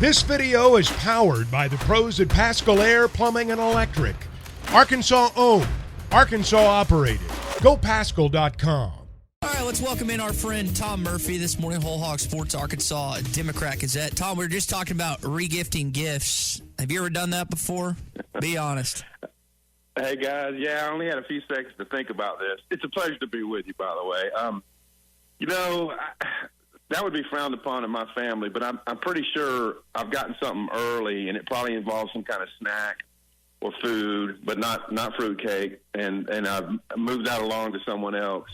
This video is powered by the pros at Pascal Air Plumbing and Electric. Arkansas owned, Arkansas operated. GoPascal.com. All right, let's welcome in our friend Tom Murphy this morning, Whole Hog Sports Arkansas Democrat-Gazette. Tom, we were just talking about regifting gifts. Have you ever done that before? Be honest. Hey, guys. Yeah, I only had a few seconds to think about this. It's a pleasure to be with you, by the way. That would be frowned upon in my family, but I'm pretty sure I've gotten something early, and it probably involves some kind of snack or food, but not fruitcake, and I've moved that along to someone else.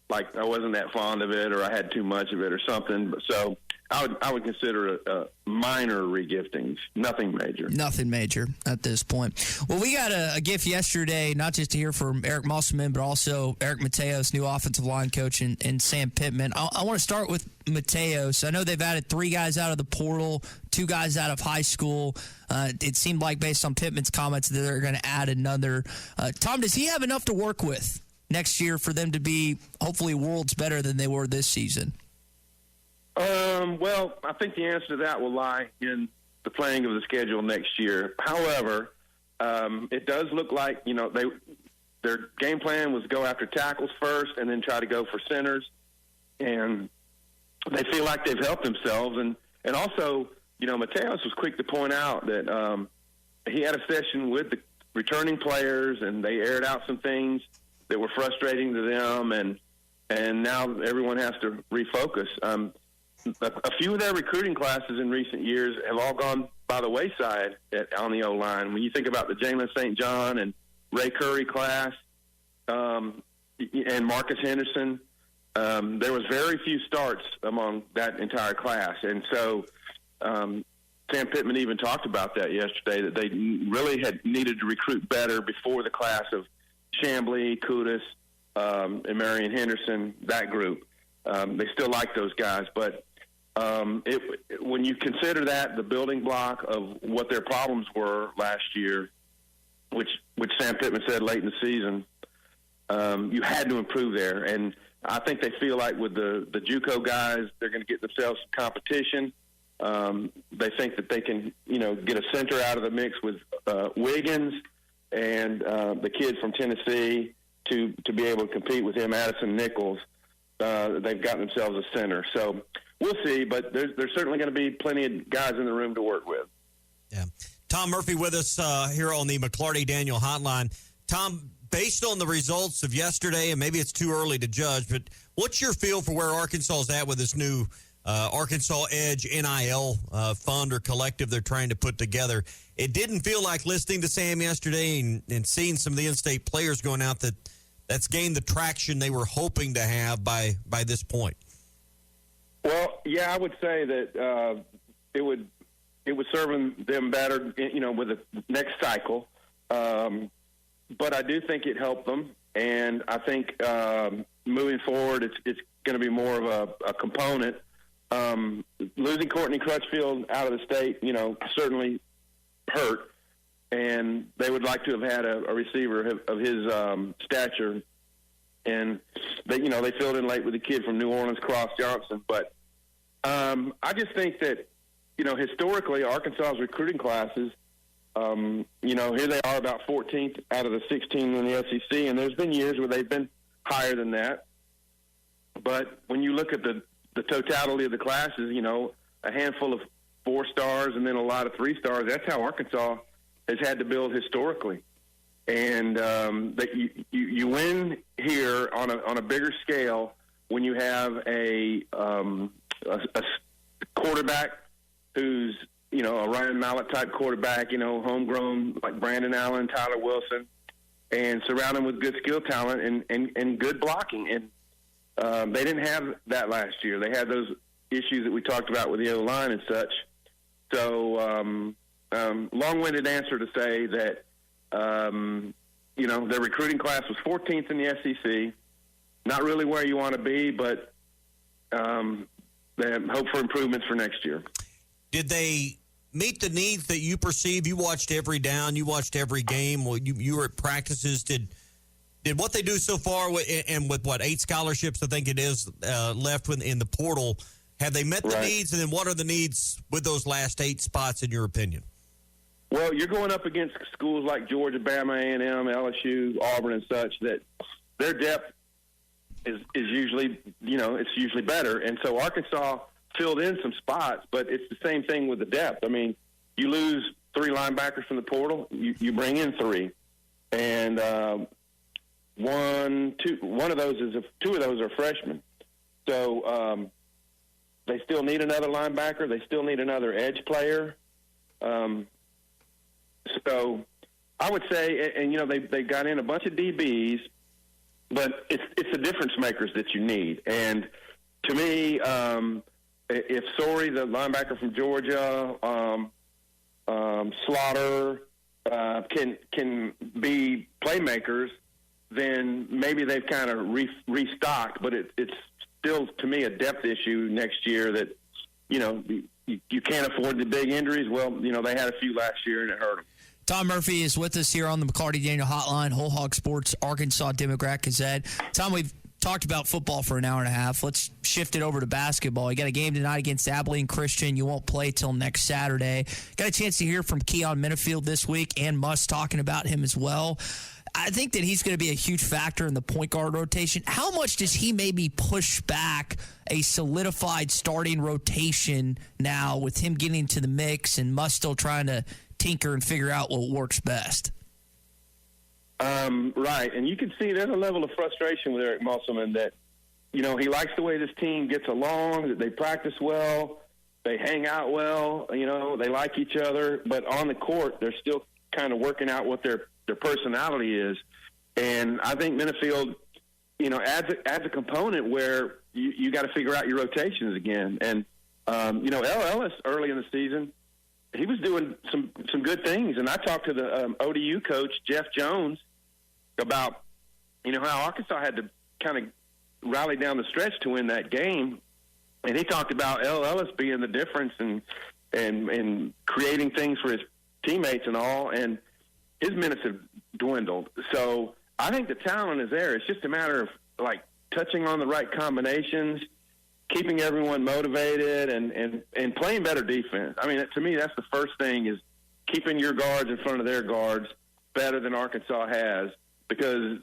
Like I wasn't that fond of it, or I had too much of it, or something. So I would consider a minor regifting, nothing major. Nothing major at this point. Well, we got a gift yesterday, not just to hear from Eric Musselman, but also Eric Mateos, new offensive line coach, and Sam Pittman. I want to start with Mateos. I know they've added 3 guys out of the portal, 2 guys out of high school. It seemed like, based on Pittman's comments, that they're going to add another. Tom, does he have enough to work with next year for them to be hopefully worlds better than they were this season? Well, I think the answer to that will lie in the playing of the schedule next year. However, it does look like, their game plan was go after tackles first and then try to go for centers. And they feel like they've helped themselves. And also, Mateos was quick to point out that he had a session with the returning players, and they aired out some things that were frustrating to them, and now everyone has to refocus. A few of their recruiting classes in recent years have all gone by the wayside on the O-line. When you think about the Jalen St. John and Ray Curry class and Marcus Henderson, there was very few starts among that entire class. And so Sam Pittman even talked about that yesterday, that they really had needed to recruit better before the class of Chamblee, Kudus, and Marion Henderson, that group. They still like those guys, but when you consider that the building block of what their problems were last year, which Sam Pittman said late in the season, you had to improve there. And I think they feel like with the JUCO guys, they're going to get themselves some competition. They think that they can, get a center out of the mix with Wiggins and the kid from Tennessee to be able to compete with him, Addison Nichols. They've gotten themselves a center. So we'll see, but there's certainly going to be plenty of guys in the room to work with. Yeah. Tom Murphy with us here on the McClarty Daniel Hotline. Tom, based on the results of yesterday, and maybe it's too early to judge, but what's your feel for where Arkansas is at with this new Arkansas Edge NIL fund or collective they're trying to put together? It didn't feel like, listening to Sam yesterday and seeing some of the in-state players going out, that's gained the traction they were hoping to have by this point. Well, yeah, I would say that it would serve them better, with the next cycle. But I do think it helped them, and I think moving forward, it's going to be more of a component. Losing Courtney Crutchfield out of the state, certainly hurt, and they would like to have had a receiver of his stature. And they filled in late with a kid from New Orleans, Cross Johnson. But I just think that, historically, Arkansas's recruiting classes, here they are about 14th out of the 16 in the SEC, and there's been years where they've been higher than that. But when you look at the totality of the classes, a handful of 4 stars and then a lot of 3 stars, that's how Arkansas has had to build historically. And that you win here on a bigger scale when you have a quarterback who's a Ryan Mallett type quarterback, homegrown like Brandon Allen, Tyler Wilson, and surround him with good skill talent and good blocking. And they didn't have that last year. They had those issues that we talked about with the O-line and such. So long-winded answer to say that. Their recruiting class was 14th in the SEC. Not really where you want to be, but they have hope for improvements for next year. Did they meet the needs that you perceive? You watched every down. You watched every game. Well, you were at practices. Did what they do so far, and with 8 scholarships, I think it is, left in the portal, Have they met the Right. needs, and then what are the needs with those last 8 spots, in your opinion? Well, you're going up against schools like Georgia, Bama, A&M, LSU, Auburn, and such that their depth is usually, it's usually better. And so Arkansas filled in some spots, but it's the same thing with the depth. I mean, you lose 3 linebackers from the portal, you bring in 3, and two of those are freshmen. So they still need another linebacker. They still need another edge player. So I would say, and they got in a bunch of DBs, but it's the difference makers that you need. And to me, if Sorey, the linebacker from Georgia, Slaughter can be playmakers, then maybe they've kind of restocked. But it's still, to me, a depth issue next year that you can't afford the big injuries. Well, they had a few last year and it hurt them. Tom Murphy is with us here on the McClarty-Daniel Hotline, Whole Hog Sports, Arkansas Democrat-Gazette. Tom, we've talked about football for an hour and a half. Let's shift it over to basketball. You got a game tonight against Abilene Christian. You won't play till next Saturday. Got a chance to hear from Keon Minifield this week, and Muss talking about him as well. I think that he's going to be a huge factor in the point guard rotation. How much does he maybe push back a solidified starting rotation now with him getting to the mix and Muss still trying to tinker and figure out what works best? Right, and you can see there's a level of frustration with Eric Musselman that, he likes the way this team gets along, that they practice well, they hang out well, they like each other, but on the court, they're still kind of working out what their personality is. And I think Minifield, adds a component where you got to figure out your rotations again. And, L. Ellis early in the season, he was doing some good things. And I talked to the ODU coach, Jeff Jones, about, how Arkansas had to kind of rally down the stretch to win that game. And he talked about L. Ellis being the difference and creating things for his teammates and all. And his minutes have dwindled. So I think the talent is there. It's just a matter of, touching on the right combinations, keeping everyone motivated, and playing better defense. I mean, to me, that's the first thing, is keeping your guards in front of their guards better than Arkansas has, because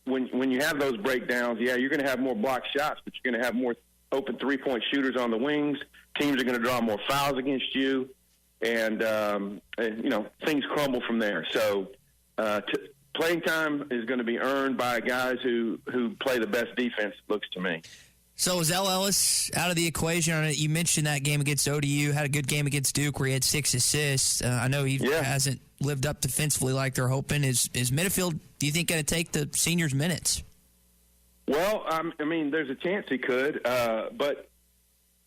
when you have those breakdowns, you're going to have more blocked shots, but you're going to have more open three-point shooters on the wings. Teams are going to draw more fouls against you, and things crumble from there. So playing time is going to be earned by guys who play the best defense, looks to me. So is L. Ellis out of the equation? You mentioned that game against ODU, had a good game against Duke where he had 6 assists. I know he hasn't lived up defensively like they're hoping. Is Minifield, do you think, going to take the seniors' minutes? Well, there's a chance he could. But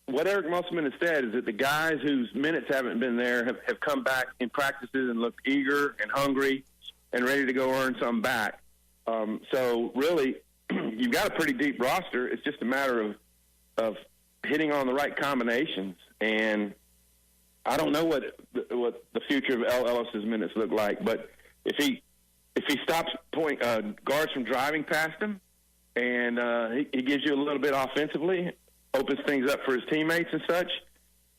what Eric Musselman has said is that the guys whose minutes haven't been there have come back in practices and looked eager and hungry and ready to go earn some back. So really, you've got a pretty deep roster. It's just a matter of hitting on the right combinations. And I don't know what the future of L. Ellis's minutes look like, but if he stops guards from driving past him, and he gives you a little bit offensively, opens things up for his teammates and such,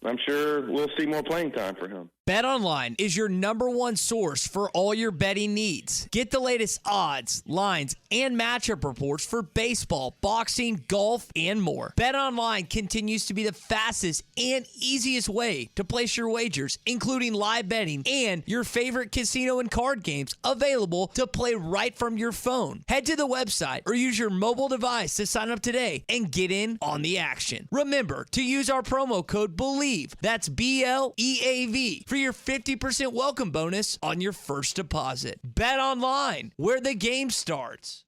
I'm sure we'll see more playing time for him. BetOnline is your #1 source for all your betting needs. Get the latest odds, lines, and matchup reports for baseball, boxing, golf, and more. BetOnline continues to be the fastest and easiest way to place your wagers, including live betting and your favorite casino and card games available to play right from your phone. Head to the website or use your mobile device to sign up today and get in on the action. Remember to use our promo code BELIEVE, that's BLEAV, for your 50% welcome bonus on your first deposit. Bet online, where the game starts.